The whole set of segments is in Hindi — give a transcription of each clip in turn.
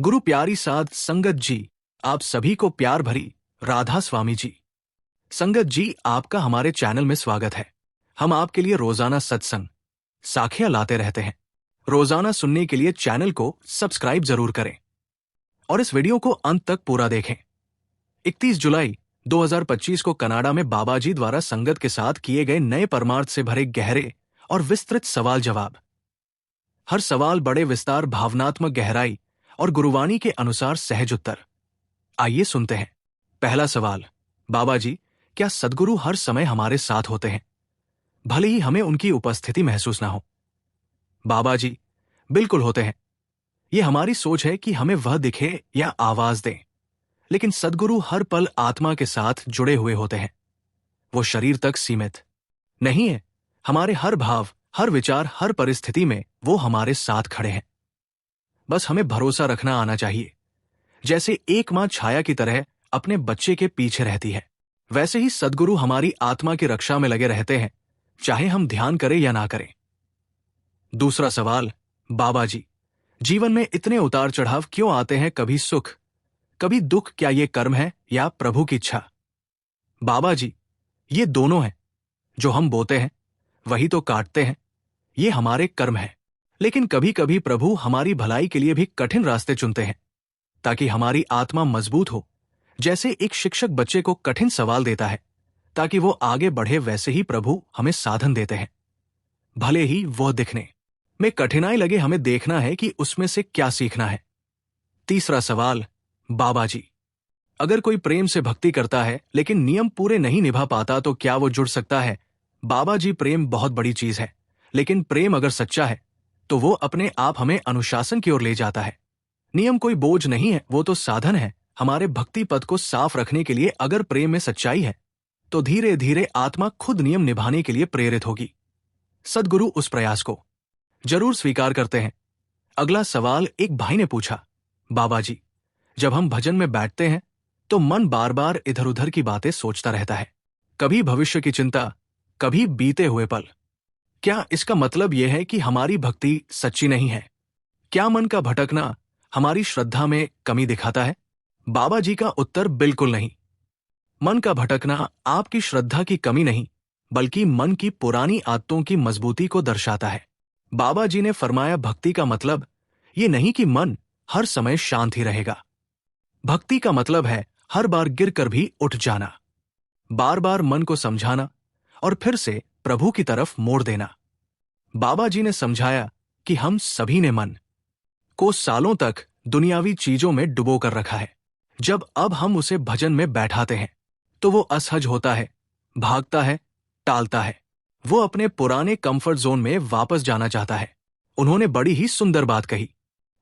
गुरु प्यारी साध संगत जी, आप सभी को प्यार भरी राधा स्वामी जी। संगत जी, आपका हमारे चैनल में स्वागत है। हम आपके लिए रोजाना सत्संग साखियां लाते रहते हैं। रोजाना सुनने के लिए चैनल को सब्सक्राइब जरूर करें और इस वीडियो को अंत तक पूरा देखें। 31 जुलाई 2025 को कनाडा में बाबा जी द्वारा संगत के साथ किए गए नए परमार्थ से भरे गहरे और विस्तृत सवाल जवाब। हर सवाल बड़े विस्तार, भावनात्मक गहराई और गुरुवाणी के अनुसार सहज उत्तर। आइए सुनते हैं। पहला सवाल, बाबा जी, क्या सद्गुरु हर समय हमारे साथ होते हैं, भले ही हमें उनकी उपस्थिति महसूस ना हो? बाबा जी, बिल्कुल होते हैं। ये हमारी सोच है कि हमें वह दिखे या आवाज दें, लेकिन सद्गुरु हर पल आत्मा के साथ जुड़े हुए होते हैं। वो शरीर तक सीमित नहीं है। हमारे हर भाव, हर विचार, हर परिस्थिति में वो हमारे साथ खड़े हैं। बस हमें भरोसा रखना आना चाहिए। जैसे एक मां छाया की तरह अपने बच्चे के पीछे रहती है, वैसे ही सद्गुरु हमारी आत्मा की रक्षा में लगे रहते हैं, चाहे हम ध्यान करें या ना करें। दूसरा सवाल, बाबा जी, जीवन में इतने उतार चढ़ाव क्यों आते हैं? कभी सुख, कभी दुख। क्या ये कर्म है या प्रभु की इच्छा? बाबा जी, ये दोनों हैं। जो हम बोते हैं वही तो काटते हैं। ये हमारे कर्म है। लेकिन कभी कभी प्रभु हमारी भलाई के लिए भी कठिन रास्ते चुनते हैं, ताकि हमारी आत्मा मजबूत हो। जैसे एक शिक्षक बच्चे को कठिन सवाल देता है ताकि वो आगे बढ़े, वैसे ही प्रभु हमें साधन देते हैं। भले ही वह दिखने में कठिनाई लगे, हमें देखना है कि उसमें से क्या सीखना है। तीसरा सवाल, बाबा जी, अगर कोई प्रेम से भक्ति करता है लेकिन नियम पूरे नहीं निभा पाता, तो क्या वो जुड़ सकता है? बाबा जी, प्रेम बहुत बड़ी चीज है, लेकिन प्रेम अगर सच्चा है तो वो अपने आप हमें अनुशासन की ओर ले जाता है। नियम कोई बोझ नहीं है, वो तो साधन है हमारे भक्ति पथ को साफ रखने के लिए। अगर प्रेम में सच्चाई है तो धीरे धीरे आत्मा खुद नियम निभाने के लिए प्रेरित होगी। सद्गुरु उस प्रयास को जरूर स्वीकार करते हैं। अगला सवाल एक भाई ने पूछा, बाबा जी, जब हम भजन में बैठते हैं तो मन बार बार इधर उधर की बातें सोचता रहता है, कभी भविष्य की चिंता, कभी बीते हुए पल। क्या इसका मतलब यह है कि हमारी भक्ति सच्ची नहीं है? क्या मन का भटकना हमारी श्रद्धा में कमी दिखाता है? बाबा जी का उत्तर, बिल्कुल नहीं। मन का भटकना आपकी श्रद्धा की कमी नहीं, बल्कि मन की पुरानी आदतों की मजबूती को दर्शाता है। बाबा जी ने फरमाया, भक्ति का मतलब ये नहीं कि मन हर समय शांत ही रहेगा। भक्ति का मतलब है हर बार गिरकर भी उठ जाना, बार बार मन को समझाना और फिर से प्रभु की तरफ मोड़ देना। बाबा जी ने समझाया कि हम सभी ने मन को सालों तक दुनियावी चीजों में डुबो कर रखा है। जब अब हम उसे भजन में बैठाते हैं तो वो असहज होता है, भागता है, टालता है। वो अपने पुराने कंफर्ट जोन में वापस जाना चाहता है। उन्होंने बड़ी ही सुंदर बात कही,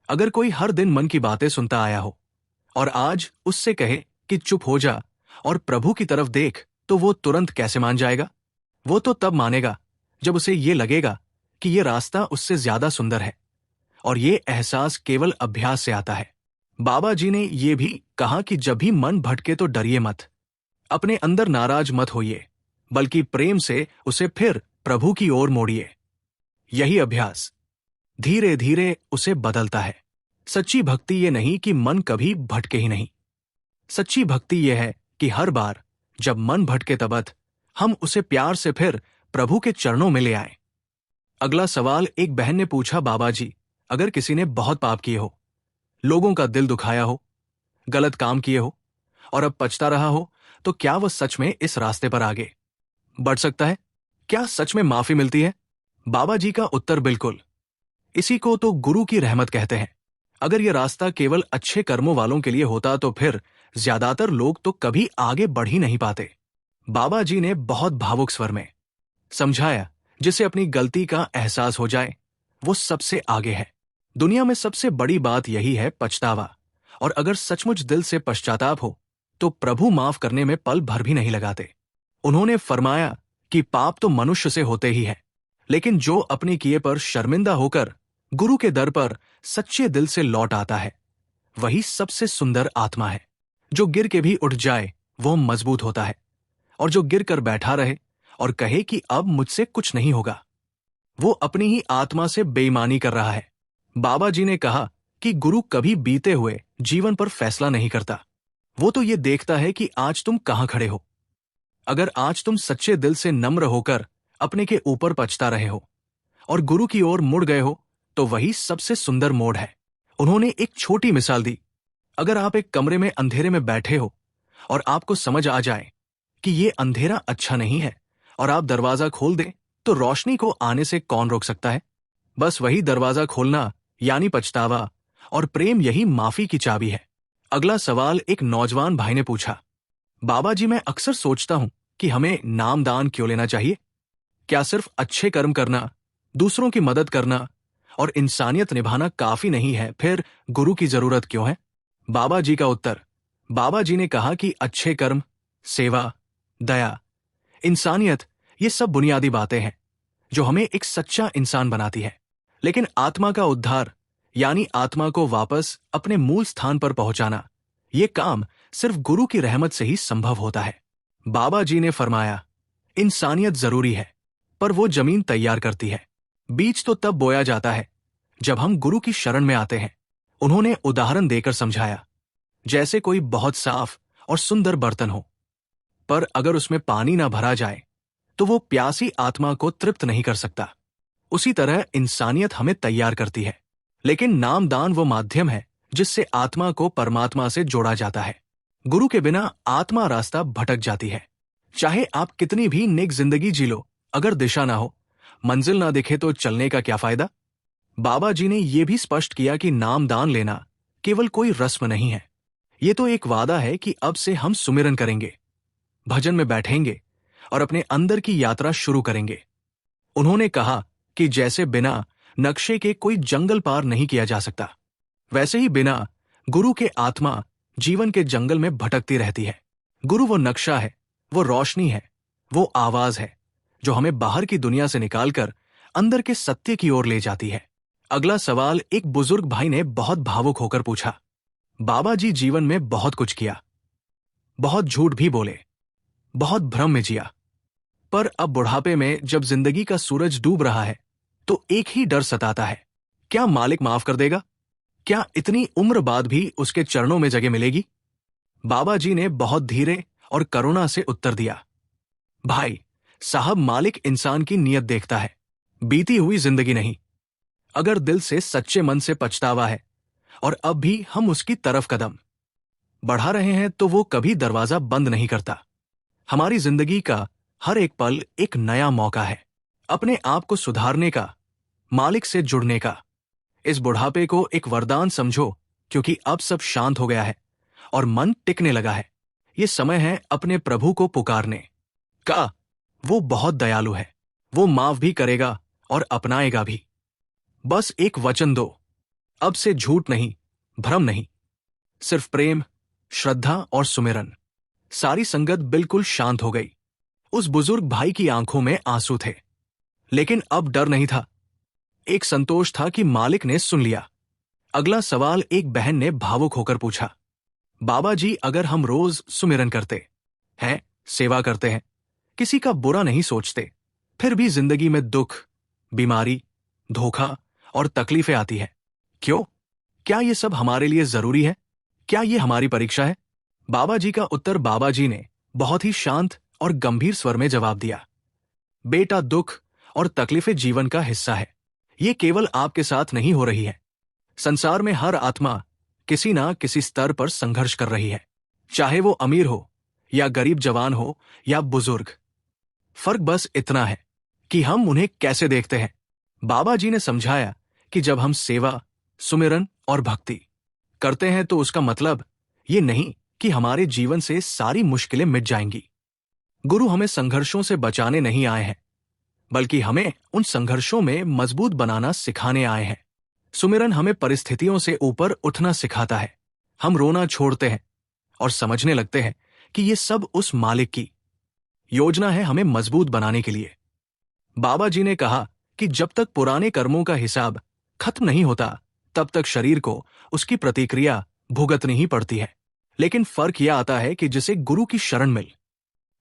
अगर कोई हर दिन मन की बातें सुनता आया हो और आज उससे कहे कि चुप हो जा और प्रभु की तरफ देख, तो वो तुरंत कैसे मान जाएगा? वो तो तब मानेगा जब उसे ये लगेगा कि ये रास्ता उससे ज्यादा सुंदर है, और ये एहसास केवल अभ्यास से आता है। बाबा जी ने ये भी कहा कि जब भी मन भटके तो डरिए मत, अपने अंदर नाराज मत होइए, बल्कि प्रेम से उसे फिर प्रभु की ओर मोड़िए। यही अभ्यास धीरे धीरे उसे बदलता है। सच्ची भक्ति ये नहीं कि मन कभी भटके ही नहीं। सच्ची भक्ति यह है कि हर बार जब मन भटके तबत हम उसे प्यार से फिर प्रभु के चरणों में ले आए। अगला सवाल एक बहन ने पूछा, बाबा जी, अगर किसी ने बहुत पाप किए हो, लोगों का दिल दुखाया हो, गलत काम किए हो और अब पछता रहा हो, तो क्या वह सच में इस रास्ते पर आगे बढ़ सकता है? क्या सच में माफी मिलती है? बाबा जी का उत्तर, बिल्कुल। इसी को तो गुरु की रहमत कहते हैं। अगर यह रास्ता केवल अच्छे कर्मों वालों के लिए होता तो फिर ज्यादातर लोग तो कभी आगे बढ़ ही नहीं पाते। बाबा जी ने बहुत भावुक स्वर में समझाया, जिसे अपनी गलती का एहसास हो जाए वो सबसे आगे है। दुनिया में सबसे बड़ी बात यही है, पछतावा। और अगर सचमुच दिल से पश्चाताप हो तो प्रभु माफ करने में पल भर भी नहीं लगाते। उन्होंने फरमाया कि पाप तो मनुष्य से होते ही है, लेकिन जो अपने किए पर शर्मिंदा होकर गुरु के दर पर सच्चे दिल से लौट आता है, वही सबसे सुंदर आत्मा है। जो गिर के भी उठ जाए वो मजबूत होता है, और जो गिर कर बैठा रहे और कहे कि अब मुझसे कुछ नहीं होगा, वो अपनी ही आत्मा से बेईमानी कर रहा है। बाबा जी ने कहा कि गुरु कभी बीते हुए जीवन पर फैसला नहीं करता। वो तो ये देखता है कि आज तुम कहां खड़े हो। अगर आज तुम सच्चे दिल से नम्र होकर अपने के ऊपर पछता रहे हो और गुरु की ओर मुड़ गए हो, तो वही सबसे सुंदर मोड़ है। उन्होंने एक छोटी मिसाल दी। अगर आप एक कमरे में अंधेरे में बैठे हो और आपको समझ आ जाए कि ये अंधेरा अच्छा नहीं है और आप दरवाजा खोल दें, तो रोशनी को आने से कौन रोक सकता है? बस वही दरवाजा खोलना यानी पछतावा, और प्रेम यही माफी की चाबी है। अगला सवाल एक नौजवान भाई ने पूछा, बाबा जी, मैं अक्सर सोचता हूं कि हमें नामदान क्यों लेना चाहिए? क्या सिर्फ अच्छे कर्म करना, दूसरों की मदद करना और इंसानियत निभाना काफी नहीं है? फिर गुरु की जरूरत क्यों है? बाबा जी का उत्तर। बाबा जी ने कहा कि अच्छे कर्म, सेवा, दया, इंसानियत, ये सब बुनियादी बातें हैं जो हमें एक सच्चा इंसान बनाती है। लेकिन आत्मा का उद्धार यानी आत्मा को वापस अपने मूल स्थान पर पहुंचाना, ये काम सिर्फ गुरु की रहमत से ही संभव होता है। बाबा जी ने फरमाया, इंसानियत जरूरी है, पर वो जमीन तैयार करती है। बीज तो तब बोया जाता है जब हम गुरु की शरण में आते हैं। उन्होंने उदाहरण देकर समझाया, जैसे कोई बहुत साफ और सुंदर बर्तन हो, पर अगर उसमें पानी ना भरा जाए तो वो प्यासी आत्मा को तृप्त नहीं कर सकता। उसी तरह इंसानियत हमें तैयार करती है, लेकिन नामदान वो माध्यम है जिससे आत्मा को परमात्मा से जोड़ा जाता है। गुरु के बिना आत्मा रास्ता भटक जाती है। चाहे आप कितनी भी नेक जिंदगी जी लो, अगर दिशा ना हो, मंजिल ना दिखे, तो चलने का क्या फायदा? बाबा जी ने यह भी स्पष्ट किया कि नामदान लेना केवल कोई रस्म नहीं है। ये तो एक वादा है कि अब से हम सुमिरन करेंगे, भजन में बैठेंगे और अपने अंदर की यात्रा शुरू करेंगे। उन्होंने कहा कि जैसे बिना नक्शे के कोई जंगल पार नहीं किया जा सकता, वैसे ही बिना गुरु के आत्मा जीवन के जंगल में भटकती रहती है। गुरु वो नक्शा है, वो रोशनी है, वो आवाज है जो हमें बाहर की दुनिया से निकालकर अंदर के सत्य की ओर ले जाती है। अगला सवाल एक बुजुर्ग भाई ने बहुत भावुक होकर पूछा, बाबा जी, जीवन में बहुत कुछ किया, बहुत झूठ भी बोले, बहुत भ्रम में जिया, पर अब बुढ़ापे में जब जिंदगी का सूरज डूब रहा है तो एक ही डर सताता है, क्या मालिक माफ कर देगा? क्या इतनी उम्र बाद भी उसके चरणों में जगह मिलेगी? बाबा जी ने बहुत धीरे और करुणा से उत्तर दिया, भाई साहब, मालिक इंसान की नीयत देखता है, बीती हुई जिंदगी नहीं। अगर दिल से सच्चे मन से पछतावा है और अब भी हम उसकी तरफ कदम बढ़ा रहे हैं, तो वो कभी दरवाजा बंद नहीं करता। हमारी जिंदगी का हर एक पल एक नया मौका है, अपने आप को सुधारने का, मालिक से जुड़ने का। इस बुढ़ापे को एक वरदान समझो, क्योंकि अब सब शांत हो गया है और मन टिकने लगा है। ये समय है अपने प्रभु को पुकारने का। वो बहुत दयालु है, वो माफ भी करेगा और अपनाएगा भी। बस एक वचन दो, अब से झूठ नहीं, भ्रम नहीं, सिर्फ प्रेम, श्रद्धा और सुमिरन। सारी संगत बिल्कुल शांत हो गई। उस बुजुर्ग भाई की आंखों में आंसू थे, लेकिन अब डर नहीं था, एक संतोष था कि मालिक ने सुन लिया। अगला सवाल एक बहन ने भावुक होकर पूछा, बाबा जी, अगर हम रोज सुमिरन करते हैं, सेवा करते हैं, किसी का बुरा नहीं सोचते, फिर भी जिंदगी में दुख, बीमारी, धोखा और तकलीफें आती है, क्यों? क्या ये सब हमारे लिए जरूरी है? क्या ये हमारी परीक्षा है? बाबा जी का उत्तर। बाबा जी ने बहुत ही शांत और गंभीर स्वर में जवाब दिया, बेटा, दुख और तकलीफें जीवन का हिस्सा है। ये केवल आपके साथ नहीं हो रही है, संसार में हर आत्मा किसी ना किसी स्तर पर संघर्ष कर रही है, चाहे वो अमीर हो या गरीब, जवान हो या बुजुर्ग। फर्क बस इतना है कि हम उन्हें कैसे देखते हैं। बाबा जी ने समझाया कि जब हम सेवा, सुमिरन और भक्ति करते हैं, तो उसका मतलब ये नहीं कि हमारे जीवन से सारी मुश्किलें मिट जाएंगी। गुरु हमें संघर्षों से बचाने नहीं आए हैं, बल्कि हमें उन संघर्षों में मजबूत बनाना सिखाने आए हैं। सुमिरन हमें परिस्थितियों से ऊपर उठना सिखाता है। हम रोना छोड़ते हैं और समझने लगते हैं कि ये सब उस मालिक की योजना है हमें मजबूत बनाने के लिए। बाबा जी ने कहा कि जब तक पुराने कर्मों का हिसाब खत्म नहीं होता, तब तक शरीर को उसकी प्रतिक्रिया भुगतनी ही पड़ती है। लेकिन फर्क यह आता है कि जिसे गुरु की शरण मिल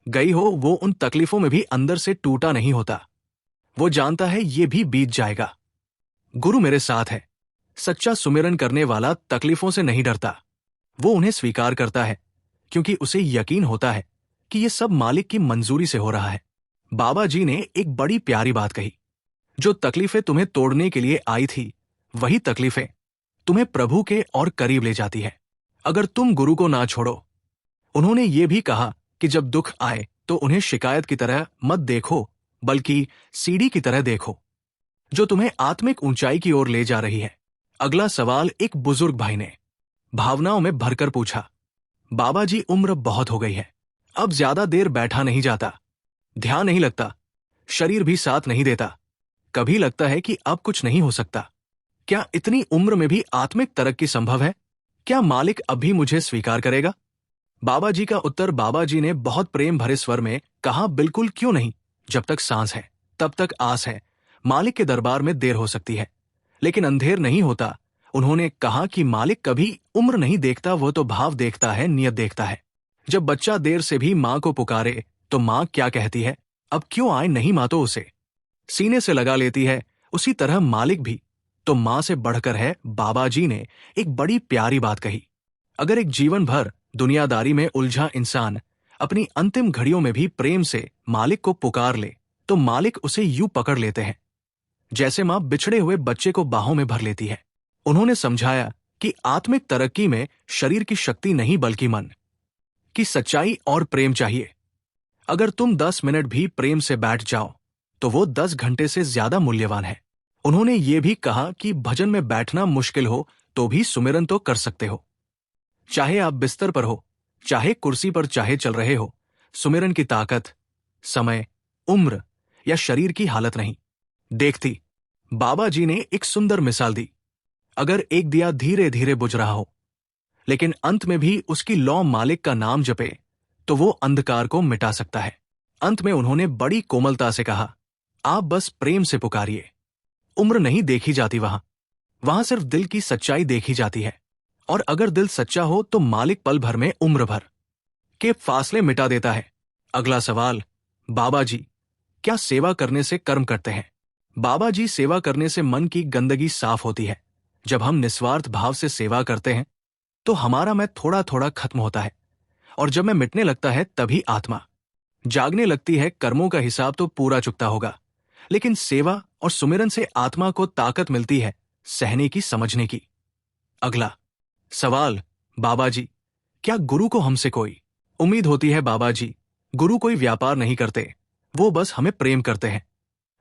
गई हो, वो उन तकलीफों में भी अंदर से टूटा नहीं होता। वो जानता है ये भी बीत जाएगा, गुरु मेरे साथ है, सच्चा सुमिरन करने वाला तकलीफों से नहीं डरता, वो उन्हें स्वीकार करता है क्योंकि उसे यकीन होता है कि ये सब मालिक की मंजूरी से हो रहा है। बाबा जी ने एक बड़ी प्यारी बात कही, जो तकलीफें तुम्हें तोड़ने के लिए आई थी, वही तकलीफें तुम्हें प्रभु के और करीब ले जाती है, अगर तुम गुरु को ना छोड़ो। उन्होंने ये भी कहा कि जब दुख आए तो उन्हें शिकायत की तरह मत देखो, बल्कि सीढ़ी की तरह देखो, जो तुम्हें आत्मिक ऊंचाई की ओर ले जा रही है। अगला सवाल एक बुजुर्ग भाई ने भावनाओं में भरकर पूछा, बाबा जी उम्र बहुत हो गई है, अब ज्यादा देर बैठा नहीं जाता, ध्यान नहीं लगता, शरीर भी साथ नहीं देता, कभी लगता है कि अब कुछ नहीं हो सकता। क्या इतनी उम्र में भी आत्मिक तरक्की संभव है? क्या मालिक अभी मुझे स्वीकार करेगा? बाबा जी का उत्तर बाबा जी ने बहुत प्रेम भरे स्वर में कहा, बिल्कुल क्यों नहीं, जब तक सांस है तब तक आस है। मालिक के दरबार में देर हो सकती है, लेकिन अंधेर नहीं होता। उन्होंने कहा कि मालिक कभी उम्र नहीं देखता, वो तो भाव देखता है, नियत देखता है। जब बच्चा देर से भी माँ को पुकारे तो माँ क्या कहती है, अब क्यों आए नहीं माँ, तो उसे सीने से लगा लेती है। उसी तरह मालिक भी तो माँ से बढ़कर है। बाबा जी ने एक बड़ी प्यारी बात कही, अगर एक जीवन भर दुनियादारी में उलझा इंसान अपनी अंतिम घड़ियों में भी प्रेम से मालिक को पुकार ले तो मालिक उसे यूं पकड़ लेते हैं जैसे माँ बिछड़े हुए बच्चे को बाहों में भर लेती है। उन्होंने समझाया कि आत्मिक तरक्की में शरीर की शक्ति नहीं बल्कि मन की सच्चाई और प्रेम चाहिए। अगर तुम 10 मिनट भी प्रेम से बैठ जाओ तो वो 10 घंटे से ज्यादा मूल्यवान है। उन्होंने ये भी कहा कि भजन में बैठना मुश्किल हो तो भी सुमिरन तो कर सकते हो, चाहे आप बिस्तर पर हो, चाहे कुर्सी पर, चाहे चल रहे हो। सुमिरन की ताकत समय, उम्र या शरीर की हालत नहीं देखती। बाबा जी ने एक सुंदर मिसाल दी, अगर एक दिया धीरे धीरे बुझ रहा हो लेकिन अंत में भी उसकी लौ मालिक का नाम जपे तो वो अंधकार को मिटा सकता है। अंत में उन्होंने बड़ी कोमलता से कहा, आप बस प्रेम से पुकारिए। उम्र नहीं देखी जाती वहां सिर्फ दिल की सच्चाई देखी जाती है, और अगर दिल सच्चा हो तो मालिक पल भर में उम्र भर के फासले मिटा देता है। अगला सवाल, बाबा जी क्या सेवा करने से कर्म करते हैं? बाबा जी, सेवा करने से मन की गंदगी साफ होती है। जब हम निस्वार्थ भाव से सेवा करते हैं तो हमारा मैं थोड़ा थोड़ा खत्म होता है, और जब मैं मिटने लगता है तभी आत्मा जागने लगती है। कर्मों का हिसाब तो पूरा चुकता होगा, लेकिन सेवा और सुमिरन से आत्मा को ताकत मिलती है सहने की, समझने की। अगला सवाल, बाबा जी क्या गुरु को हमसे कोई उम्मीद होती है? बाबा जी, गुरु कोई व्यापार नहीं करते, वो बस हमें प्रेम करते हैं।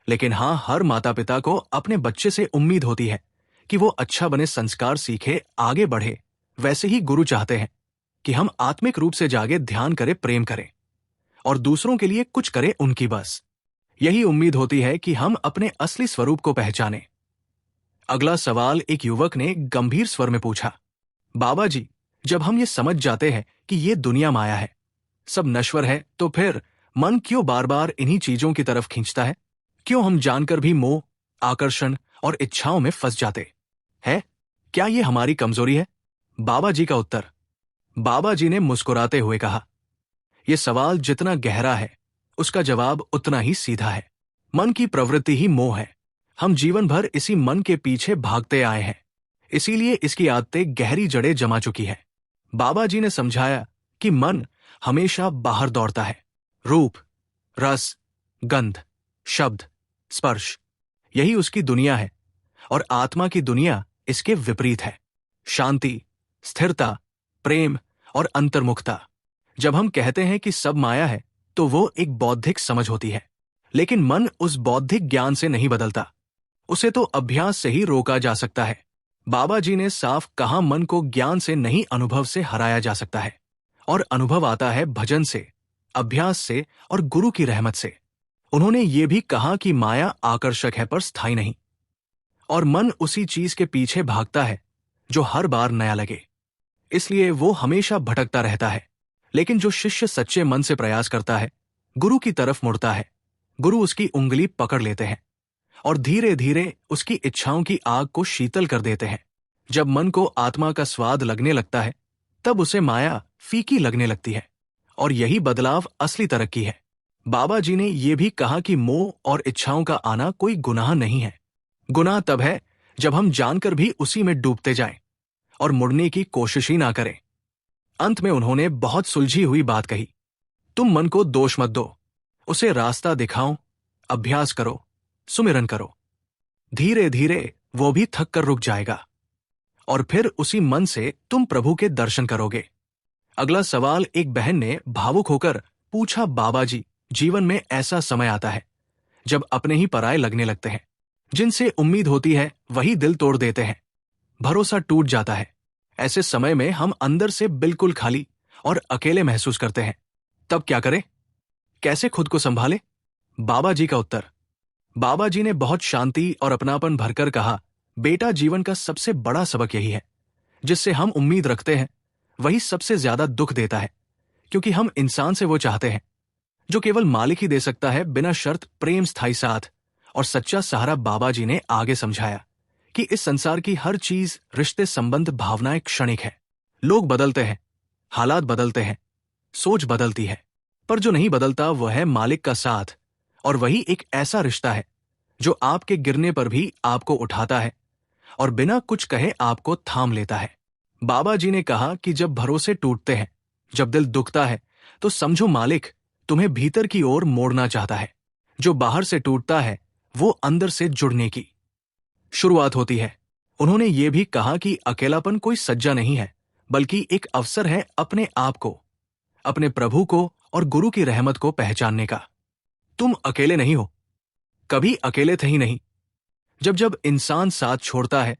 लेकिन हाँ, हर माता पिता को अपने बच्चे से उम्मीद होती है कि वो अच्छा बने, संस्कार सीखे, आगे बढ़े। वैसे ही गुरु चाहते हैं कि हम आत्मिक रूप से जागे, ध्यान करें, प्रेम करें और दूसरों के लिए कुछ करें। उनकी बस यही उम्मीद होती है कि हम अपने असली स्वरूप को पहचानें। अगला सवाल एक युवक ने गंभीर स्वर में पूछा, बाबा जी जब हम ये समझ जाते हैं कि ये दुनिया माया है, सब नश्वर है, तो फिर मन क्यों बार बार इन्हीं चीजों की तरफ खींचता है? क्यों हम जानकर भी मोह, आकर्षण और इच्छाओं में फंस जाते हैं? क्या ये हमारी कमजोरी है? बाबा जी का उत्तर, बाबा जी ने मुस्कुराते हुए कहा, यह सवाल जितना गहरा है उसका जवाब उतना ही सीधा है। मन की प्रवृत्ति ही मोह है। हम जीवन भर इसी मन के पीछे भागते आए हैं, इसीलिए इसकी आदतें गहरी जड़ें जमा चुकी है। बाबा जी ने समझाया कि मन हमेशा बाहर दौड़ता है। रूप, रस, गंध, शब्द, स्पर्श, यही उसकी दुनिया है, और आत्मा की दुनिया इसके विपरीत है। शांति, स्थिरता, प्रेम और अंतर्मुखता। जब हम कहते हैं कि सब माया है तो वो एक बौद्धिक समझ होती है, लेकिन मन उस बौद्धिक ज्ञान से नहीं बदलता, उसे तो अभ्यास से ही रोका जा सकता है। बाबा जी ने साफ कहा, मन को ज्ञान से नहीं, अनुभव से हराया जा सकता है, और अनुभव आता है भजन से, अभ्यास से और गुरु की रहमत से। उन्होंने ये भी कहा कि माया आकर्षक है पर स्थायी नहीं, और मन उसी चीज के पीछे भागता है जो हर बार नया लगे, इसलिए वो हमेशा भटकता रहता है। लेकिन जो शिष्य सच्चे मन से प्रयास करता है, गुरु की तरफ मुड़ता है, गुरु उसकी उंगली पकड़ लेते हैं और धीरे धीरे उसकी इच्छाओं की आग को शीतल कर देते हैं। जब मन को आत्मा का स्वाद लगने लगता है तब उसे माया फीकी लगने लगती है, और यही बदलाव असली तरक्की है। बाबा जी ने यह भी कहा कि मोह और इच्छाओं का आना कोई गुनाह नहीं है। गुनाह तब है जब हम जानकर भी उसी में डूबते जाएं और मुड़ने की कोशिश ही ना करें। अंत में उन्होंने बहुत सुलझी हुई बात कही, तुम मन को दोष मत दो, उसे रास्ता दिखाओ, अभ्यास करो, सुमिरन करो। धीरे धीरे वो भी थक कर रुक जाएगा और फिर उसी मन से तुम प्रभु के दर्शन करोगे। अगला सवाल एक बहन ने भावुक होकर पूछा, बाबा जी, जीवन में ऐसा समय आता है जब अपने ही पराये लगने लगते हैं। जिनसे उम्मीद होती है वही दिल तोड़ देते हैं, भरोसा टूट जाता है। ऐसे समय में हम अंदर से बिल्कुल खाली और अकेले महसूस करते हैं। तब क्या करें? कैसे खुद को संभालें? बाबा जी का उत्तर। बाबा जी ने बहुत शांति और अपनापन भरकर कहा, बेटा, जीवन का सबसे बड़ा सबक यही है, जिससे हम उम्मीद रखते हैं वही सबसे ज्यादा दुख देता है, क्योंकि हम इंसान से वो चाहते हैं जो केवल मालिक ही दे सकता है, बिना शर्त प्रेम, स्थायी साथ और सच्चा सहारा। बाबा जी ने आगे समझाया कि इस संसार की हर चीज, रिश्ते, संबंध, भावनाएं क्षणिक है। लोग बदलते हैं, हालात बदलते हैं, सोच बदलती है, पर जो नहीं बदलता वह है मालिक का साथ। और वही एक ऐसा रिश्ता है जो आपके गिरने पर भी आपको उठाता है और बिना कुछ कहे आपको थाम लेता है। बाबा जी ने कहा कि जब भरोसे टूटते हैं, जब दिल दुखता है, तो समझो मालिक तुम्हें भीतर की ओर मोड़ना चाहता है। जो बाहर से टूटता है वो अंदर से जुड़ने की शुरुआत होती है। उन्होंने ये भी कहा कि अकेलापन कोई सज्जा नहीं है, बल्कि एक अवसर है अपने आप को, अपने प्रभु को और गुरु की रहमत को पहचानने का। तुम अकेले नहीं हो, कभी अकेले थे ही नहीं। जब जब इंसान साथ छोड़ता है,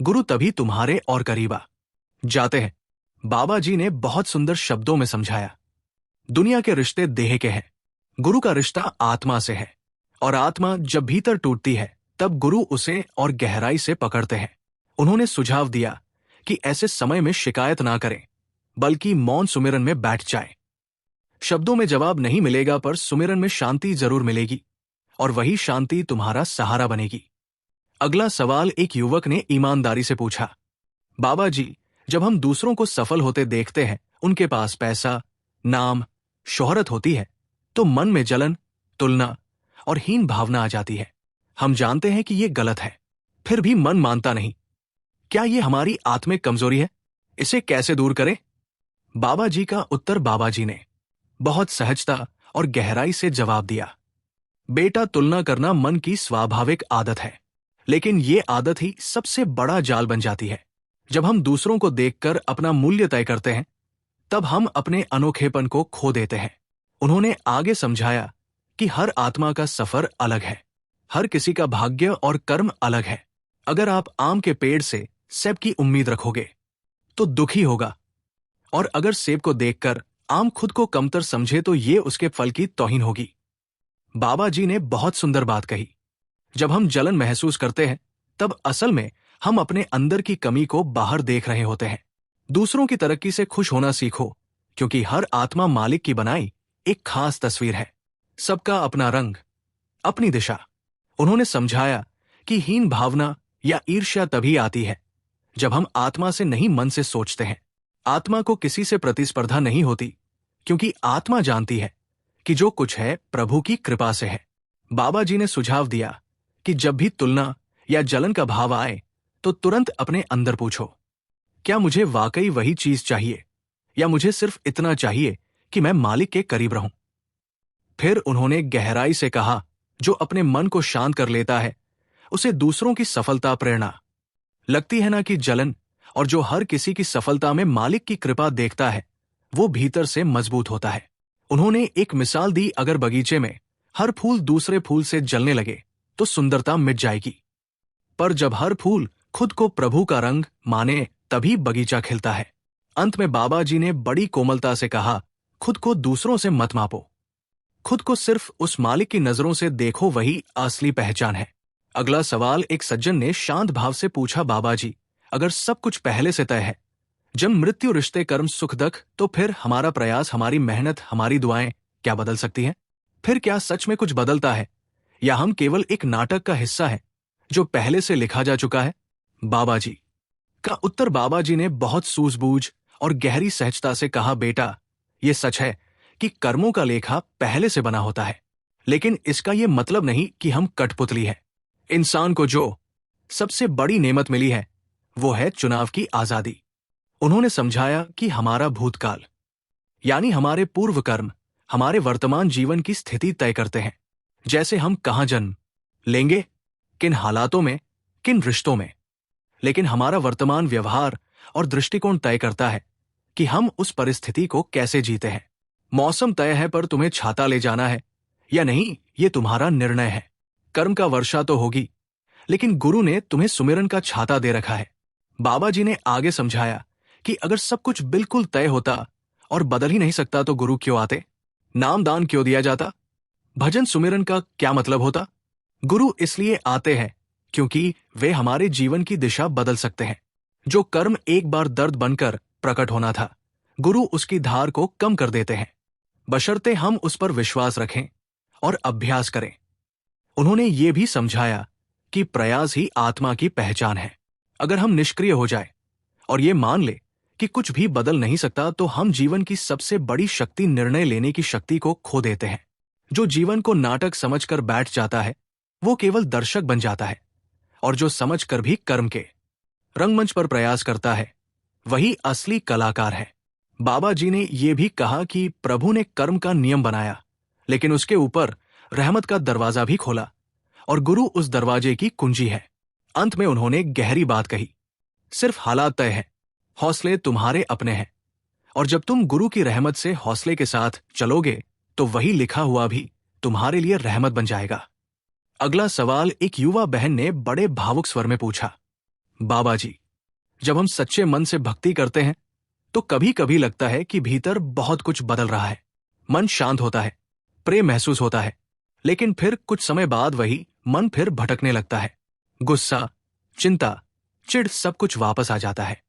गुरु तभी तुम्हारे और करीब आ जाते हैं। बाबा जी ने बहुत सुंदर शब्दों में समझाया, दुनिया के रिश्ते देह के हैं, गुरु का रिश्ता आत्मा से है, और आत्मा जब भीतर टूटती है तब गुरु उसे और गहराई से पकड़ते हैं। उन्होंने सुझाव दिया कि ऐसे समय में शिकायत ना करें, बल्कि मौन सुमिरन में बैठ जाएं। शब्दों में जवाब नहीं मिलेगा, पर सुमिरन में शांति जरूर मिलेगी, और वही शांति तुम्हारा सहारा बनेगी। अगला सवाल एक युवक ने ईमानदारी से पूछा, बाबा जी, जब हम दूसरों को सफल होते देखते हैं, उनके पास पैसा, नाम, शोहरत होती है, तो मन में जलन, तुलना और हीन भावना आ जाती है। हम जानते हैं कि ये गलत है, फिर भी मन मानता नहीं। क्या ये हमारी आत्मिक कमजोरी है? इसे कैसे दूर करें? बाबा जी का उत्तर। बाबा जी ने बहुत सहजता और गहराई से जवाब दिया, बेटा, तुलना करना मन की स्वाभाविक आदत है, लेकिन ये आदत ही सबसे बड़ा जाल बन जाती है। जब हम दूसरों को देखकर अपना मूल्य तय करते हैं, तब हम अपने अनोखेपन को खो देते हैं। उन्होंने आगे समझाया कि हर आत्मा का सफर अलग है, हर किसी का भाग्य और कर्म अलग है। अगर आप आम के पेड़ से सेब की उम्मीद रखोगे तो दुखी होगा, और अगर सेब को देखकर आम खुद को कमतर समझे तो ये उसके फल की तौहीन होगी। बाबा जी ने बहुत सुंदर बात कही, जब हम जलन महसूस करते हैं, तब असल में हम अपने अंदर की कमी को बाहर देख रहे होते हैं। दूसरों की तरक्की से खुश होना सीखो, क्योंकि हर आत्मा मालिक की बनाई एक खास तस्वीर है, सबका अपना रंग, अपनी दिशा। उन्होंने समझाया कि हीन भावना या ईर्ष्या तभी आती है जब हम आत्मा से नहीं, मन से सोचते हैं। आत्मा को किसी से प्रतिस्पर्धा नहीं होती, क्योंकि आत्मा जानती है कि जो कुछ है प्रभु की कृपा से है। बाबा जी ने सुझाव दिया कि जब भी तुलना या जलन का भाव आए, तो तुरंत अपने अंदर पूछो, क्या मुझे वाकई वही चीज चाहिए, या मुझे सिर्फ इतना चाहिए कि मैं मालिक के करीब रहूं। फिर उन्होंने गहराई से कहा, जो अपने मन को शांत कर लेता है, उसे दूसरों की सफलता प्रेरणा लगती है ना कि जलन, और जो हर किसी की सफलता में मालिक की कृपा देखता है, वो भीतर से मजबूत होता है। उन्होंने एक मिसाल दी, अगर बगीचे में हर फूल दूसरे फूल से जलने लगे तो सुंदरता मिट जाएगी, पर जब हर फूल खुद को प्रभु का रंग माने, तभी बगीचा खिलता है। अंत में बाबा जी ने बड़ी कोमलता से कहा, खुद को दूसरों से मत मापो, खुद को सिर्फ उस मालिक की नजरों से देखो, वही असली पहचान है। अगला सवाल एक सज्जन ने शांत भाव से पूछा, बाबा जी, अगर सब कुछ पहले से तय है, जब मृत्यु, रिश्ते, कर्म, सुख दुख, तो फिर हमारा प्रयास, हमारी मेहनत, हमारी दुआएं क्या बदल सकती हैं? फिर क्या सच में कुछ बदलता है, या हम केवल एक नाटक का हिस्सा है जो पहले से लिखा जा चुका है? बाबा जी का उत्तर। बाबा जी ने बहुत सूझबूझ और गहरी सहजता से कहा, बेटा, ये सच है कि कर्मों का लेखा पहले से बना होता है, लेकिन इसका ये मतलब नहीं कि हम कठपुतली हैं। इंसान को जो सबसे बड़ी नेमत मिली है वो है चुनाव की आजादी। उन्होंने समझाया कि हमारा भूतकाल यानी हमारे पूर्व कर्म हमारे वर्तमान जीवन की स्थिति तय करते हैं। जैसे हम कहाँ जन्म लेंगे, किन हालातों में, किन रिश्तों में। लेकिन हमारा वर्तमान व्यवहार और दृष्टिकोण तय करता है कि हम उस परिस्थिति को कैसे जीते हैं। मौसम तय है पर तुम्हें छाता ले जाना है या नहीं, ये तुम्हारा निर्णय है। कर्म का वर्षा तो होगी, लेकिन गुरु ने तुम्हें सुमिरन का छाता दे रखा है। बाबा जी ने आगे समझाया कि अगर सब कुछ बिल्कुल तय होता और बदल ही नहीं सकता तो गुरु क्यों आते, नामदान क्यों दिया जाता, भजन सुमिरन का क्या मतलब होता। गुरु इसलिए आते हैं क्योंकि वे हमारे जीवन की दिशा बदल सकते हैं। जो कर्म एक बार दर्द बनकर प्रकट होना था, गुरु उसकी धार को कम कर देते हैं, बशर्ते हम उस पर विश्वास रखें और अभ्यास करें। उन्होंने ये भी समझाया कि प्रयास ही आत्मा की पहचान है। अगर हम निष्क्रिय हो जाए और ये मान ले कि कुछ भी बदल नहीं सकता तो हम जीवन की सबसे बड़ी शक्ति, निर्णय लेने की शक्ति को खो देते हैं। जो जीवन को नाटक समझकर बैठ जाता है वो केवल दर्शक बन जाता है, और जो समझकर भी कर्म के रंगमंच पर प्रयास करता है वही असली कलाकार है। बाबा जी ने यह भी कहा कि प्रभु ने कर्म का नियम बनाया, लेकिन उसके ऊपर रहमत का दरवाजा भी खोला, और गुरु उस दरवाजे की कुंजी है। अंत में उन्होंने गहरी बात कही, सिर्फ हालात तय है, हौसले तुम्हारे अपने हैं, और जब तुम गुरु की रहमत से हौसले के साथ चलोगे तो वही लिखा हुआ भी तुम्हारे लिए रहमत बन जाएगा। अगला सवाल एक युवा बहन ने बड़े भावुक स्वर में पूछा, बाबा जी, जब हम सच्चे मन से भक्ति करते हैं तो कभी कभी लगता है कि भीतर बहुत कुछ बदल रहा है। मन शांत होता है, प्रेम महसूस होता है, लेकिन फिर कुछ समय बाद वही मन फिर भटकने लगता है। गुस्सा, चिंता, चिढ़ सब कुछ वापस आ जाता है।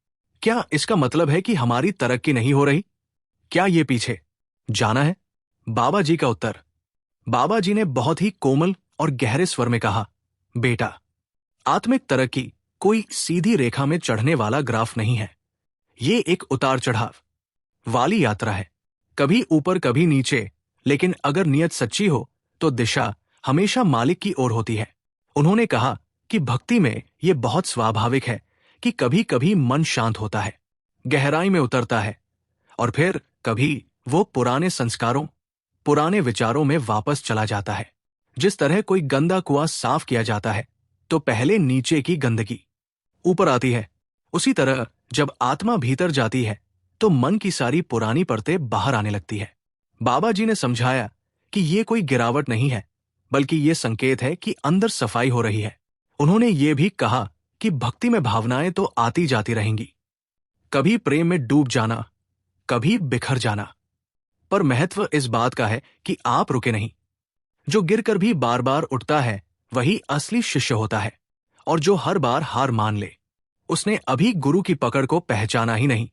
क्या इसका मतलब है कि हमारी तरक्की नहीं हो रही? क्या ये पीछे जाना है? बाबा जी का उत्तर। बाबा जी ने बहुत ही कोमल और गहरे स्वर में कहा, बेटा, आत्मिक तरक्की कोई सीधी रेखा में चढ़ने वाला ग्राफ नहीं है। ये एक उतार चढ़ाव वाली यात्रा है, कभी ऊपर कभी नीचे, लेकिन अगर नियत सच्ची हो तो दिशा हमेशा मालिक की ओर होती है। उन्होंने कहा कि भक्ति में यह बहुत स्वाभाविक है कि कभी कभी मन शांत होता है, गहराई में उतरता है, और फिर कभी वो पुराने संस्कारों, पुराने विचारों में वापस चला जाता है। जिस तरह कोई गंदा कुआं साफ किया जाता है तो पहले नीचे की गंदगी ऊपर आती है, उसी तरह जब आत्मा भीतर जाती है तो मन की सारी पुरानी परतें बाहर आने लगती है। बाबा जी ने समझाया कि ये कोई गिरावट नहीं है, बल्कि ये संकेत है कि अंदर सफाई हो रही है। उन्होंने ये भी कहा कि भक्ति में भावनाएं तो आती जाती रहेंगी, कभी प्रेम में डूब जाना, कभी बिखर जाना, पर महत्व इस बात का है कि आप रुके नहीं। जो गिरकर भी बार बार उठता है वही असली शिष्य होता है, और जो हर बार हार मान ले उसने अभी गुरु की पकड़ को पहचाना ही नहीं।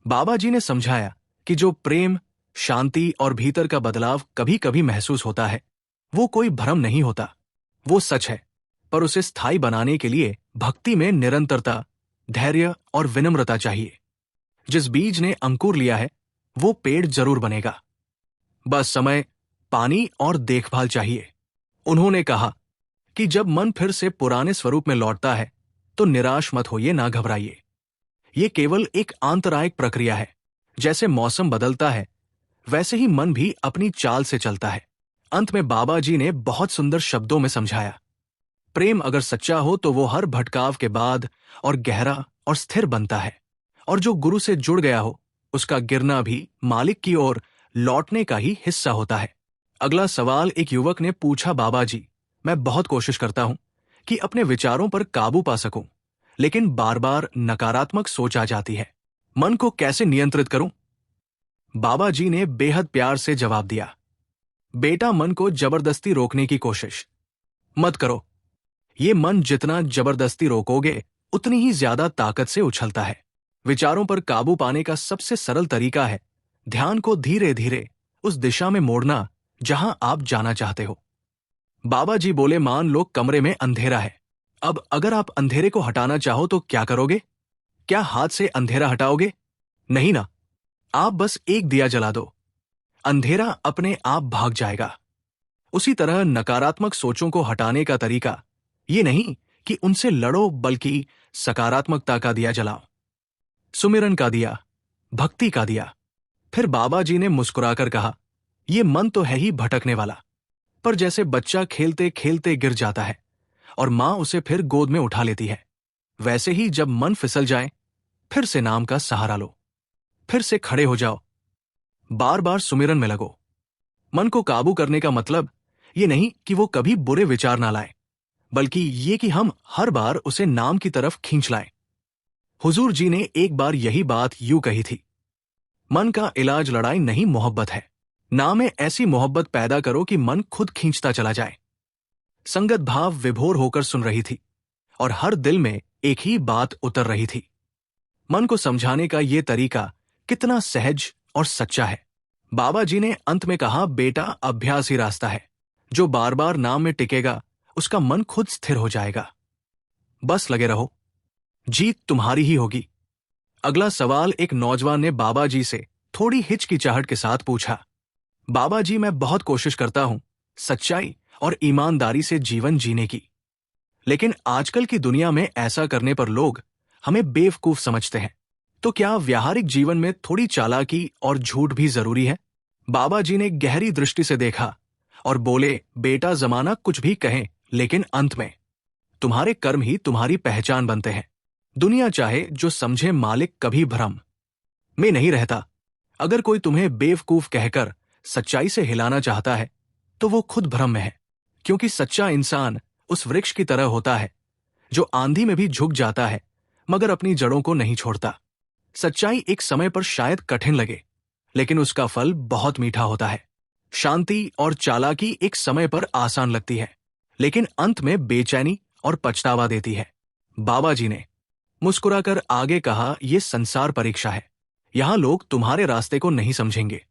बाबा जी ने समझाया कि जो प्रेम, शांति और भीतर का बदलाव कभी कभी महसूस होता है वो कोई भ्रम नहीं होता, वो सच है, पर उसे स्थायी बनाने के लिए भक्ति में निरंतरता, धैर्य और विनम्रता चाहिए। जिस बीज ने अंकुर लिया है वो पेड़ जरूर बनेगा, बस समय, पानी और देखभाल चाहिए। उन्होंने कहा कि जब मन फिर से पुराने स्वरूप में लौटता है तो निराश मत होइए, ना घबराइए। ये केवल एक आंतरायिक प्रक्रिया है। जैसे मौसम बदलता है वैसे ही मन भी अपनी चाल से चलता है। अंत में बाबा जी ने बहुत सुंदर शब्दों में समझाया, प्रेम अगर सच्चा हो तो वो हर भटकाव के बाद और गहरा और स्थिर बनता है, और जो गुरु से जुड़ गया हो उसका गिरना भी मालिक की ओर लौटने का ही हिस्सा होता है। अगला सवाल एक युवक ने पूछा, बाबा जी, मैं बहुत कोशिश करता हूं कि अपने विचारों पर काबू पा सकूं, लेकिन बार बार नकारात्मक सोच आ जाती है, मन को कैसे नियंत्रित करूं? बाबा जी ने बेहद प्यार से जवाब दिया, बेटा, मन को जबरदस्ती रोकने की कोशिश मत करो। ये मन जितना जबरदस्ती रोकोगे उतनी ही ज्यादा ताकत से उछलता है। विचारों पर काबू पाने का सबसे सरल तरीका है ध्यान को धीरे धीरे उस दिशा में मोड़ना जहां आप जाना चाहते हो। बाबा जी बोले, मान लो कमरे में अंधेरा है, अब अगर आप अंधेरे को हटाना चाहो तो क्या करोगे? क्या हाथ से अंधेरा हटाओगे? नहीं ना, आप बस एक दिया जला दो, अंधेरा अपने आप भाग जाएगा। उसी तरह नकारात्मक सोचों को हटाने का तरीका ये नहीं कि उनसे लड़ो, बल्कि सकारात्मकता का दिया जलाओ, सुमिरन का दिया, भक्ति का दिया। फिर बाबा जी ने मुस्कुराकर कहा, ये मन तो है ही भटकने वाला, पर जैसे बच्चा खेलते खेलते गिर जाता है और मां उसे फिर गोद में उठा लेती है, वैसे ही जब मन फिसल जाए, फिर से नाम का सहारा लो, फिर से खड़े हो जाओ, बार बार सुमिरन में लगो। मन को काबू करने का मतलब ये नहीं कि वो कभी बुरे विचार ना लाए, बल्कि ये कि हम हर बार उसे नाम की तरफ खींच लाएं। हुजूर जी ने एक बार यही बात यूं कही थी, मन का इलाज लड़ाई नहीं, मोहब्बत है। नाम में ऐसी मोहब्बत पैदा करो कि मन खुद खींचता चला जाए। संगत भाव विभोर होकर सुन रही थी और हर दिल में एक ही बात उतर रही थी। मन को समझाने का ये तरीका कितना सहज और सच्चा है। बाबा जी ने अंत में कहा, बेटा, अभ्यास ही रास्ता है। जो बार बार नाम में टिकेगा, उसका मन खुद स्थिर हो जाएगा। बस लगे रहो, जीत तुम्हारी ही होगी। अगला सवाल एक नौजवान ने बाबा जी से थोड़ी हिचकिचाहट के साथ पूछा, बाबा जी, मैं बहुत कोशिश करता हूं सच्चाई और ईमानदारी से जीवन जीने की, लेकिन आजकल की दुनिया में ऐसा करने पर लोग हमें बेवकूफ समझते हैं। तो क्या व्यावहारिक जीवन में थोड़ी चालाकी और झूठ भी जरूरी है? बाबा जी ने गहरी दृष्टि से देखा और बोले, बेटा, जमाना कुछ भी कहे, लेकिन अंत में तुम्हारे कर्म ही तुम्हारी पहचान बनते हैं। दुनिया चाहे जो समझे, मालिक कभी भ्रम में नहीं रहता। अगर कोई तुम्हें बेवकूफ कहकर सच्चाई से हिलाना चाहता है, तो वो खुद भ्रम में है, क्योंकि सच्चा इंसान उस वृक्ष की तरह होता है जो आंधी में भी झुक जाता है मगर अपनी जड़ों को नहीं छोड़ता। सच्चाई एक समय पर शायद कठिन लगे, लेकिन उसका फल बहुत मीठा होता है। शांति और चालाकी एक समय पर आसान लगती है, लेकिन अंत में बेचैनी और पछतावा देती है। बाबा जी ने मुस्कुराकर आगे कहा, यह संसार परीक्षा है। यहां लोग तुम्हारे रास्ते को नहीं समझेंगे,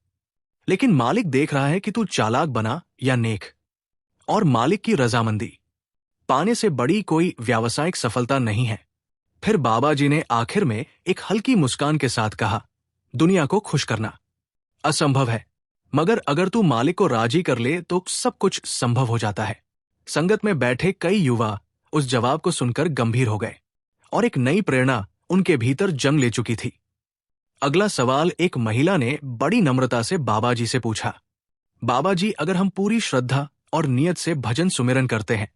लेकिन मालिक देख रहा है कि तू चालाक बना या नेक। और मालिक की रजामंदी पाने से बड़ी कोई व्यावसायिक सफलता नहीं है। फिर बाबा जी ने आखिर में एक हल्की मुस्कान के साथ कहा, दुनिया को खुश करना असंभव है, मगर अगर तू मालिक को राजी कर ले तो सब कुछ संभव हो जाता है। संगत में बैठे कई युवा उस जवाब को सुनकर गंभीर हो गए और एक नई प्रेरणा उनके भीतर जन्म ले चुकी थी। अगला सवाल एक महिला ने बड़ी नम्रता से बाबा जी से पूछा, बाबा जी, अगर हम पूरी श्रद्धा और नियत से भजन सुमिरन करते हैं,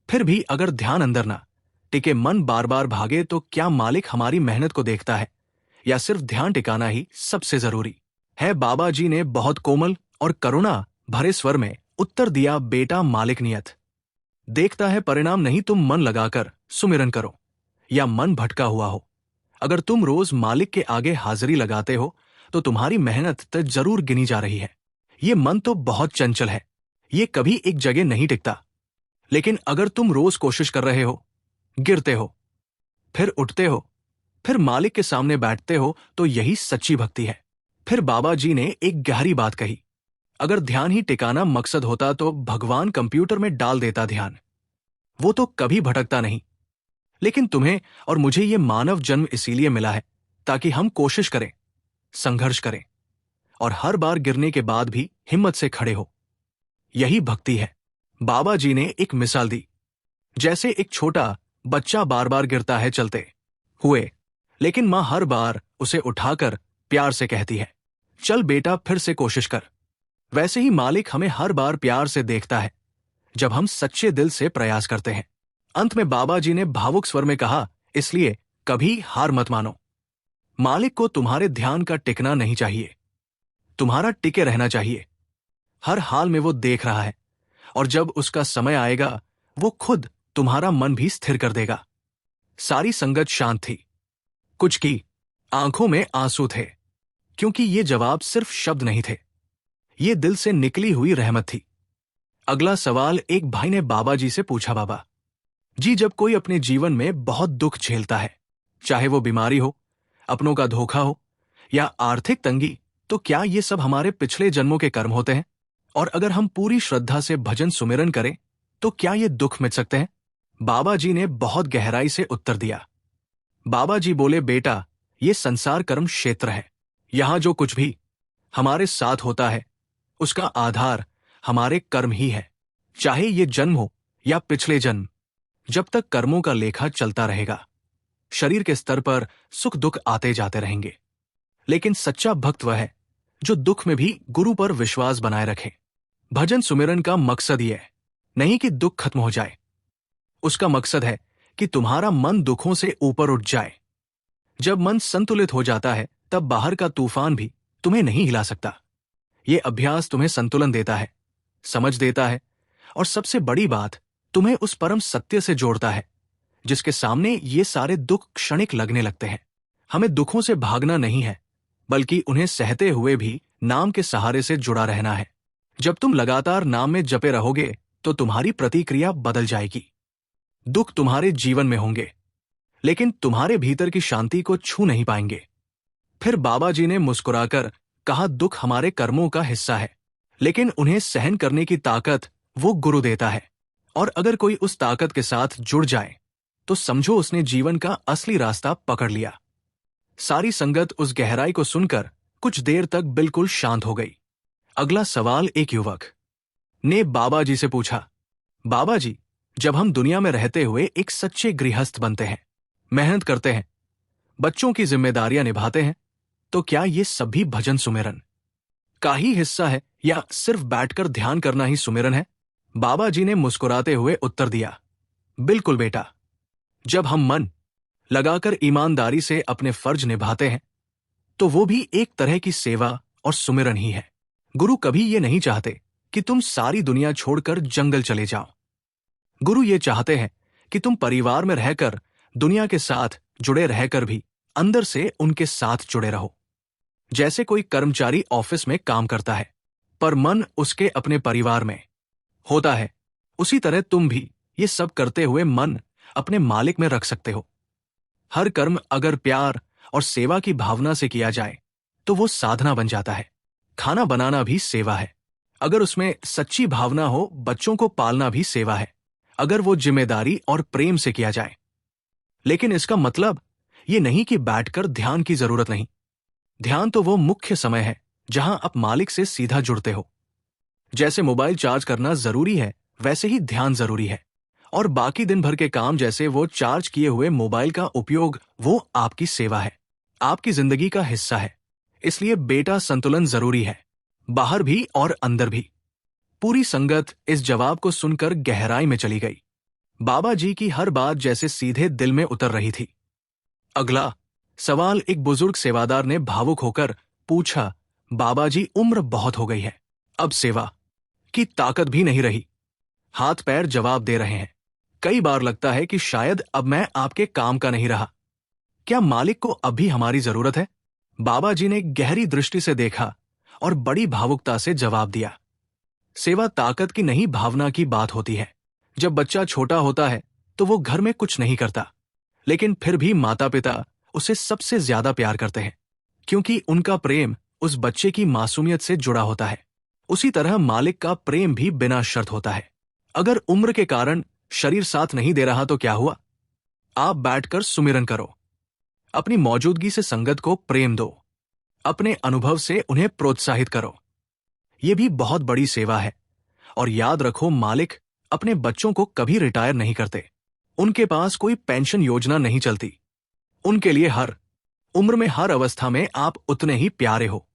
फिर भी अगर ध्यान अंदर ना टिके, मन बार बार भागे, तो क्या मालिक हमारी मेहनत को देखता है या सिर्फ ध्यान टिकाना ही सबसे जरूरी है? बाबा जी ने बहुत कोमल और करुणा भरे स्वर में उत्तर दिया, बेटा, मालिक नियत देखता है, परिणाम नहीं। तुम मन लगाकर सुमिरन करो या मन भटका हुआ हो, अगर तुम रोज मालिक के आगे हाजिरी लगाते हो तो तुम्हारी मेहनत तो जरूर गिनी जा रही है। ये मन तो बहुत चंचल है, ये कभी एक जगह नहीं टिकता, लेकिन अगर तुम रोज कोशिश कर रहे हो, गिरते हो, फिर उठते हो, फिर मालिक के सामने बैठते हो, तो यही सच्ची भक्ति है। फिर बाबा जी ने एक गहरी बात कही, अगर ध्यान ही टिकाना मकसद होता तो भगवान कंप्यूटर में डाल देता ध्यान, वो तो कभी भटकता नहीं। लेकिन तुम्हें और मुझे ये मानव जन्म इसीलिए मिला है ताकि हम कोशिश करें, संघर्ष करें और हर बार गिरने के बाद भी हिम्मत से खड़े हो। यही भक्ति है। बाबा जी ने एक मिसाल दी, जैसे एक छोटा बच्चा बार बार गिरता है चलते हुए, लेकिन मां हर बार उसे उठाकर प्यार से कहती है, चल बेटा, फिर से कोशिश कर। वैसे ही मालिक हमें हर बार प्यार से देखता है जब हम सच्चे दिल से प्रयास करते हैं। अंत में बाबा जी ने भावुक स्वर में कहा, इसलिए कभी हार मत मानो। मालिक को तुम्हारे ध्यान का टिकना नहीं चाहिए, तुम्हारा टिके रहना चाहिए। हर हाल में वो देख रहा है और जब उसका समय आएगा, वो खुद तुम्हारा मन भी स्थिर कर देगा। सारी संगत शांत थी, कुछ की आंखों में आंसू थे, क्योंकि ये जवाब सिर्फ शब्द नहीं थे, ये दिल से निकली हुई रहमत थी। अगला सवाल एक भाई ने बाबा जी से पूछा, बाबा जी, जब कोई अपने जीवन में बहुत दुख झेलता है, चाहे वो बीमारी हो, अपनों का धोखा हो या आर्थिक तंगी, तो क्या ये सब हमारे पिछले जन्मों के कर्म होते हैं? और अगर हम पूरी श्रद्धा से भजन सुमिरन करें तो क्या ये दुख मिट सकते हैं? बाबा जी ने बहुत गहराई से उत्तर दिया। बाबा जी बोले, बेटा, ये संसार कर्म क्षेत्र है। यहां जो कुछ भी हमारे साथ होता है उसका आधार हमारे कर्म ही है, चाहे ये जन्म हो या पिछले जन्म। जब तक कर्मों का लेखा चलता रहेगा, शरीर के स्तर पर सुख दुख आते जाते रहेंगे। लेकिन सच्चा भक्त वह है जो दुख में भी गुरु पर विश्वास बनाए रखे। भजन सुमिरन का मकसद यह नहीं कि दुख खत्म हो जाए, उसका मकसद है कि तुम्हारा मन दुखों से ऊपर उठ जाए। जब मन संतुलित हो जाता है, तब बाहर का तूफान भी तुम्हें नहीं हिला सकता। यह अभ्यास तुम्हें संतुलन देता है, समझ देता है, और सबसे बड़ी बात, तुम्हें उस परम सत्य से जोड़ता है जिसके सामने ये सारे दुख क्षणिक लगने लगते हैं। हमें दुखों से भागना नहीं है, बल्कि उन्हें सहते हुए भी नाम के सहारे से जुड़ा रहना है। जब तुम लगातार नाम में जपे रहोगे तो तुम्हारी प्रतिक्रिया बदल जाएगी। दुख तुम्हारे जीवन में होंगे, लेकिन तुम्हारे भीतर की शांति को छू नहीं पाएंगे। फिर बाबा जी ने मुस्कुराकर कहा, दुख हमारे कर्मों का हिस्सा है, लेकिन उन्हें सहन करने की ताकत वो गुरु देता है। और अगर कोई उस ताकत के साथ जुड़ जाए तो समझो उसने जीवन का असली रास्ता पकड़ लिया। सारी संगत उस गहराई को सुनकर कुछ देर तक बिल्कुल शांत हो गई। अगला सवाल एक युवक ने बाबा जी से पूछा, बाबा जी, जब हम दुनिया में रहते हुए एक सच्चे गृहस्थ बनते हैं, मेहनत करते हैं, बच्चों की जिम्मेदारियां निभाते हैं, तो क्या ये सभी भजन सुमिरन का ही हिस्सा है या सिर्फ बैठकर ध्यान करना ही सुमिरन है? बाबा जी ने मुस्कुराते हुए उत्तर दिया, बिल्कुल बेटा, जब हम मन लगाकर ईमानदारी से अपने फर्ज निभाते हैं तो वो भी एक तरह की सेवा और सुमिरन ही है। गुरु कभी ये नहीं चाहते कि तुम सारी दुनिया छोड़कर जंगल चले जाओ। गुरु ये चाहते हैं कि तुम परिवार में रहकर दुनिया के साथ जुड़े रहकर भी अंदर से उनके साथ जुड़े रहो। जैसे कोई कर्मचारी ऑफिस में काम करता है पर मन उसके अपने परिवार में होता है, उसी तरह तुम भी ये सब करते हुए मन अपने मालिक में रख सकते हो। हर कर्म अगर प्यार और सेवा की भावना से किया जाए तो वो साधना बन जाता है। खाना बनाना भी सेवा है अगर उसमें सच्ची भावना हो, बच्चों को पालना भी सेवा है अगर वो जिम्मेदारी और प्रेम से किया जाए। लेकिन इसका मतलब ये नहीं कि बैठकर ध्यान की जरूरत नहीं। ध्यान तो वो मुख्य समय है जहां आप मालिक से सीधा जुड़ते हो। जैसे मोबाइल चार्ज करना जरूरी है, वैसे ही ध्यान जरूरी है। और बाकी दिन भर के काम जैसे वो चार्ज किए हुए मोबाइल का उपयोग, वो आपकी सेवा है, आपकी जिंदगी का हिस्सा है। इसलिए बेटा, संतुलन जरूरी है, बाहर भी और अंदर भी। पूरी संगत इस जवाब को सुनकर गहराई में चली गई। बाबा जी की हर बात जैसे सीधे दिल में उतर रही थी। अगला सवाल एक बुजुर्ग सेवादार ने भावुक होकर पूछा, बाबा जी, उम्र बहुत हो गई है, अब सेवा की ताकत भी नहीं रही। हाथ पैर जवाब दे रहे हैं। कई बार लगता है कि शायद अब मैं आपके काम का नहीं रहा। क्या मालिक को अब भी हमारी जरूरत है? बाबा जी ने गहरी दृष्टि से देखा और बड़ी भावुकता से जवाब दिया, सेवा ताकत की नहीं, भावना की बात होती है। जब बच्चा छोटा होता है तो वो घर में कुछ नहीं करता, लेकिन फिर भी माता पिता उसे सबसे ज्यादा प्यार करते हैं, क्योंकि उनका प्रेम उस बच्चे की मासूमियत से जुड़ा होता है। उसी तरह मालिक का प्रेम भी बिना शर्त होता है। अगर उम्र के कारण शरीर साथ नहीं दे रहा तो क्या हुआ? आप बैठकर सुमिरन करो, अपनी मौजूदगी से संगत को प्रेम दो, अपने अनुभव से उन्हें प्रोत्साहित करो। यह भी बहुत बड़ी सेवा है। और याद रखो, मालिक अपने बच्चों को कभी रिटायर नहीं करते। उनके पास कोई पेंशन योजना नहीं चलती। उनके लिए हर उम्र में, हर अवस्था में आप उतने ही प्यारे हो।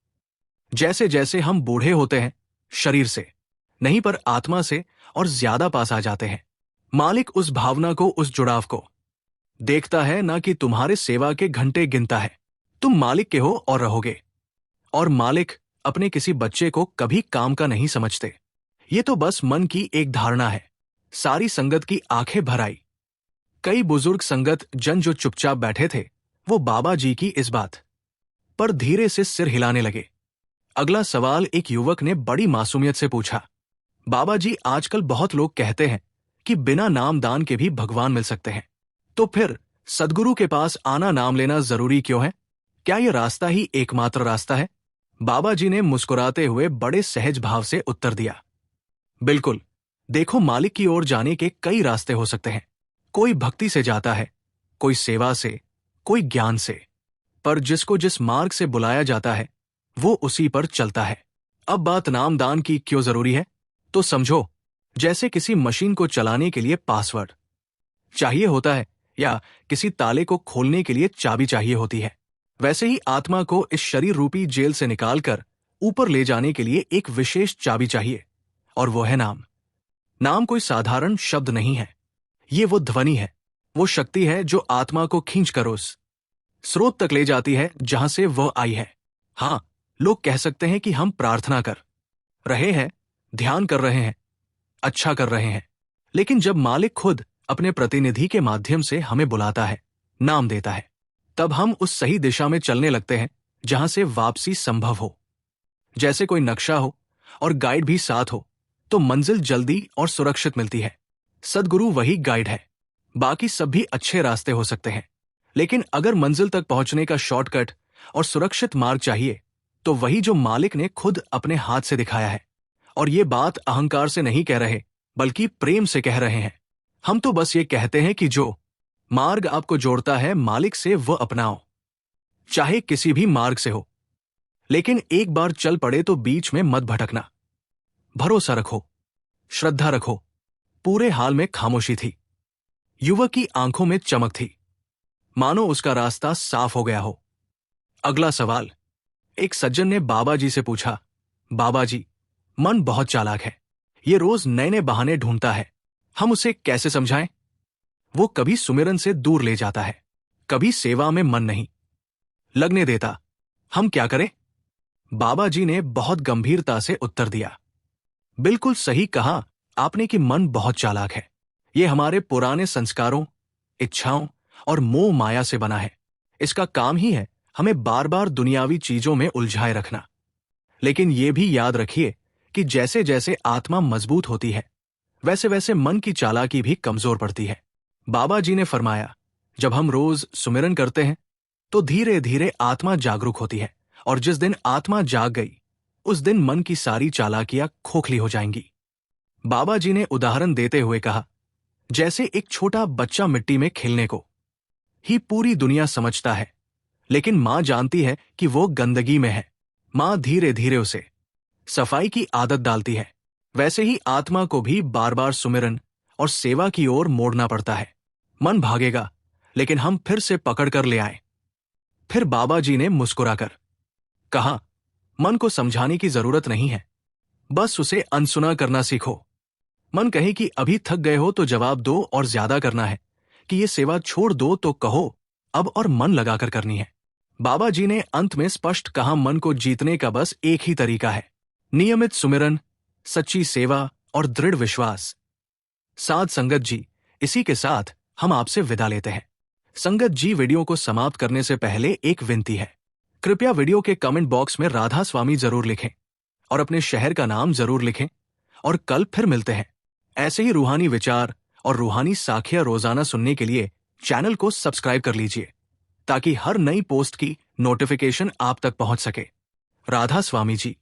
जैसे जैसे हम बूढ़े होते हैं, शरीर से नहीं पर आत्मा से और ज्यादा पास आ जाते हैं। मालिक उस भावना को, उस जुड़ाव को देखता है, ना कि तुम्हारे सेवा के घंटे गिनता है। तुम मालिक के हो और रहोगे। और मालिक अपने किसी बच्चे को कभी काम का नहीं समझते। ये तो बस मन की एक धारणा है। सारी संगत की आंखें भर आई। कई बुजुर्ग संगत जन जो चुपचाप बैठे थे, वो बाबा जी की इस बात पर धीरे से सिर हिलाने लगे। अगला सवाल एक युवक ने बड़ी मासूमियत से पूछा, बाबा जी, आजकल बहुत लोग कहते हैं कि बिना नाम दान के भी भगवान मिल सकते हैं, तो फिर सदगुरु के पास आना, नाम लेना जरूरी क्यों है? क्या यह रास्ता ही एकमात्र रास्ता है? बाबा जी ने मुस्कुराते हुए बड़े सहज भाव से उत्तर दिया, बिल्कुल। देखो, मालिक की ओर जाने के कई रास्ते हो सकते हैं। कोई भक्ति से जाता है, कोई सेवा से, कोई ज्ञान से, पर जिसको जिस मार्ग से बुलाया जाता है वो उसी पर चलता है। अब बात नाम दान की क्यों जरूरी है? तो समझो, जैसे किसी मशीन को चलाने के लिए पासवर्ड चाहिए होता है या किसी ताले को खोलने के लिए चाबी चाहिए होती है, वैसे ही आत्मा को इस शरीर रूपी जेल से निकालकर ऊपर ले जाने के लिए एक विशेष चाबी चाहिए, और वो है नाम। नाम कोई साधारण शब्द नहीं है, ये वो ध्वनि है, वो शक्ति है जो आत्मा को खींचकर उस स्रोत तक ले जाती है जहां से वह आई है। हाँ, लोग कह सकते हैं कि हम प्रार्थना कर रहे हैं, ध्यान कर रहे हैं, अच्छा कर रहे हैं, लेकिन जब मालिक खुद अपने प्रतिनिधि के माध्यम से हमें बुलाता है, नाम देता है, तब हम उस सही दिशा में चलने लगते हैं जहां से वापसी संभव हो। जैसे कोई नक्शा हो और गाइड भी साथ हो तो मंजिल जल्दी और सुरक्षित मिलती है। सद्गुरु वही गाइड है, बाकी सब भी अच्छे रास्ते हो सकते हैं, लेकिन अगर मंजिल तक पहुंचने का शॉर्टकट और सुरक्षित मार्ग चाहिए तो वही जो मालिक ने खुद अपने हाथ से दिखाया है। और ये बात अहंकार से नहीं कह रहे, बल्कि प्रेम से कह रहे हैं। हम तो बस ये कहते हैं कि जो मार्ग आपको जोड़ता है मालिक से वो अपनाओ, चाहे किसी भी मार्ग से हो, लेकिन एक बार चल पड़े तो बीच में मत भटकना। भरोसा रखो, श्रद्धा रखो। पूरे हाल में खामोशी थी। युवक की आंखों में चमक थी, मानो उसका रास्ता साफ हो गया हो। अगला सवाल। एक सज्जन ने बाबा जी से पूछा, बाबा जी, मन बहुत चालाक है, ये रोज नए नए बहाने ढूंढता है, हम उसे कैसे समझाएं? वो कभी सुमिरन से दूर ले जाता है, कभी सेवा में मन नहीं लगने देता, हम क्या करें? बाबा जी ने बहुत गंभीरता से उत्तर दिया, बिल्कुल सही कहा आपने कि मन बहुत चालाक है। ये हमारे पुराने संस्कारों, इच्छाओं और मोह माया से बना है। इसका काम ही है हमें बार बार दुनियावी चीजों में उलझाए रखना। लेकिन ये भी याद रखिए कि जैसे जैसे आत्मा मजबूत होती है वैसे वैसे मन की चालाकी भी कमजोर पड़ती है। बाबा जी ने फरमाया, जब हम रोज सुमिरन करते हैं तो धीरे धीरे आत्मा जागरूक होती है, और जिस दिन आत्मा जाग गई उस दिन मन की सारी चालाकियां खोखली हो जाएंगी। बाबा जी ने उदाहरण देते हुए कहा, जैसे एक छोटा बच्चा मिट्टी में खेलने को ही पूरी दुनिया समझता है, लेकिन मां जानती है कि वो गंदगी में है। मां धीरे धीरे उसे सफाई की आदत डालती है। वैसे ही आत्मा को भी बार बार सुमिरन और सेवा की ओर मोड़ना पड़ता है। मन भागेगा, लेकिन हम फिर से पकड़ कर ले आए। फिर बाबा जी ने मुस्कुराकर कहा, मन को समझाने की जरूरत नहीं है, बस उसे अनसुना करना सीखो। मन कहे कि अभी थक गए हो तो जवाब दो और ज्यादा करना है, कि ये सेवा छोड़ दो तो कहो अब और मन लगाकर करनी है। बाबा जी ने अंत में स्पष्ट कहा, मन को जीतने का बस एक ही तरीका है, नियमित सुमिरन, सच्ची सेवा और दृढ़ विश्वास। साध संगत जी, इसी के साथ हम आपसे विदा लेते हैं। संगत जी, वीडियो को समाप्त करने से पहले एक विनती है, कृपया वीडियो के कमेंट बॉक्स में राधा स्वामी जरूर लिखें और अपने शहर का नाम जरूर लिखें। और कल फिर मिलते हैं। ऐसे ही रूहानी विचार और रूहानी साखियां रोजाना सुनने के लिए चैनल को सब्सक्राइब कर लीजिए, ताकि हर नई पोस्ट की नोटिफिकेशन आप तक पहुंच सके। राधा स्वामी जी।